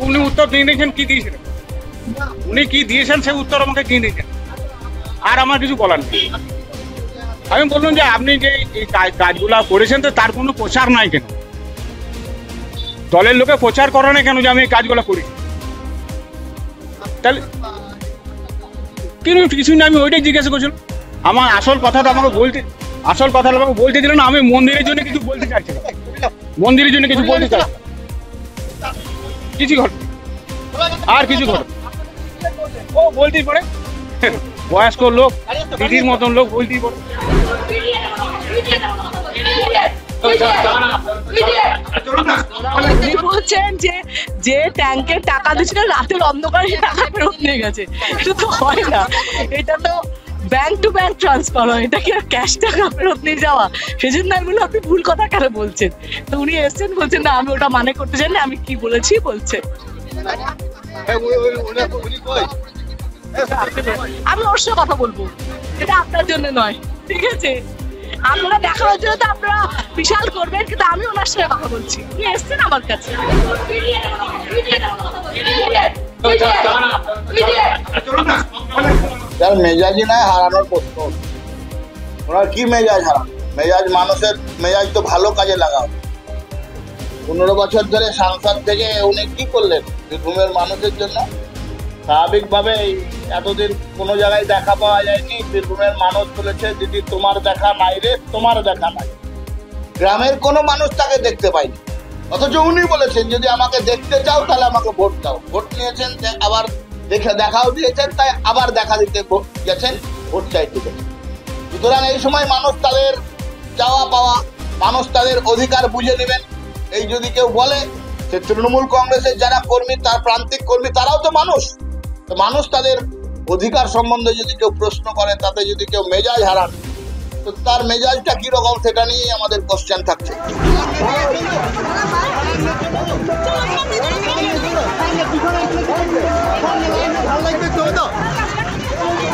উনি উত্তর দিয়ে দিয়েছেন, কি দিয়েছেন উনি, কি দিয়েছেন সে উত্তর আমাকে দিয়ে দিয়েছেন, আর আমার কিছু বলার নেই। আমি বললাম যে আপনি যে কাজগুলা করেছেন তো তার কোনো প্রচার নাই কেন, দলের লোকে প্রচার করে না কেন যে আমি এই কাজগুলো করি? তাহলে কিছু না, আমি ওইটাই জিজ্ঞাসা করছিলাম। আমার আসল কথাটা আমাকে বলতে দিল না। আমি মন্দিরের জন্য কিছু বলতে চাইছি, মন্দিরের জন্য কিছু বলতে চাই, কিছু ঘটে আর কিছু ঘটে ও বলতেই পারে, বয়স্ক লোক, দিদির মতন লোক বলতেই পারে। বলছেন যে ট্যাঙ্কের টাকা দিচ্ছিল রাতের অন্ধকারে টাকা ফেরত নিয়ে গেছে, এটা তো হয় না, এটা তো ব্যাংক টু ব্যাংক ট্রান্সফার হয়, এটা কি আর ক্যাশ টাকা ফেরত নিয়ে যাওয়া? সেজন্য আমি বললাম আপনি ভুল কথা কেন বলছেন? তো উনি এসছেন, বলছেন না আমি ওটা মানে করতে চাই না, আমি কি বলেছি বলছে। আমি ওর সাথে কথা বলবো, এটা আপনার জন্য নয়, ঠিক আছে? আপনারা দেখানোর জন্য তো আপনারা বিশাল করবেন, কিন্তু আমি ওনার সাথে কথা বলছি, উনি এসছেন আমার কাছে। মেজাজই নাই হারানোর প্রশ্ন, ওনার কি মেজাজ হারানো? মেজাজ, মানুষের মেজাজ তো ভালো কাজে লাগাও। 15 বছর ধরে সাংসদ থেকে উনি কি করলেন বীরভূমের মানুষের জন্য? স্বাভাবিকভাবে এতদিন কোনো জায়গায় দেখা পাওয়া যায়নি। বীরভূমের মানুষ বলেছে দিদি তোমার দেখা নাই রে, তোমার দেখা নাই। গ্রামের কোনো মানুষ তাকে দেখতে পায়নি, অথচ উনি বলেছেন যদি আমাকে দেখতে চাও তাহলে আমাকে ভোট দাও। ভোট নিয়েছেন, আবার দেখাও দিয়েছেন, তাই আবার দেখা দিতে গেছেন, ভোট চাইতে গেছেন। সুতরাং এই সময় মানুষ তাদের চাওয়া পাওয়া, মানুষ তাদের অধিকার বুঝে নেবেন। এই যদি কেউ বলে যে তৃণমূল কংগ্রেসের যারা কর্মী, তার প্রান্তিক কর্মী, তারাও তো মানুষ, তো মানুষ তাদের অধিকার সম্বন্ধে যদি কেউ প্রশ্ন করে, তাতে যদি কেউ মেজাজ হারান, তো তার মেজাজটা কিরকম সেটা নিয়েই আমাদের কোশ্চেন থাকছে।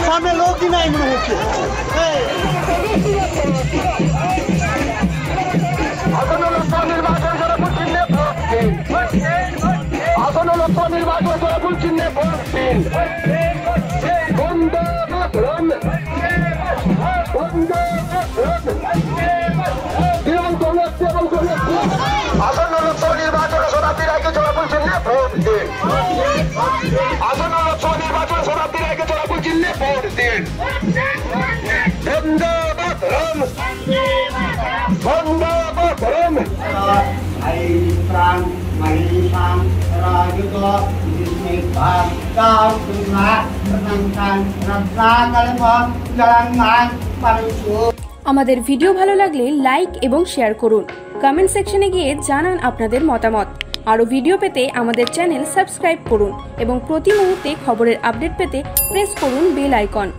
সামনে লোকই নাই মনে হচ্ছে। আমাদের ভিডিও ভালো লাগলে লাইক এবং শেয়ার করুন। কমেন্ট সেকশনে গিয়ে জানান আপনাদের মতামত। আরও ভিডিও পেতে আমাদের চ্যানেল সাবস্ক্রাইব করুন এবং প্রতি মুহূর্তে খবরের আপডেট পেতে প্রেস করুন বেল আইকন।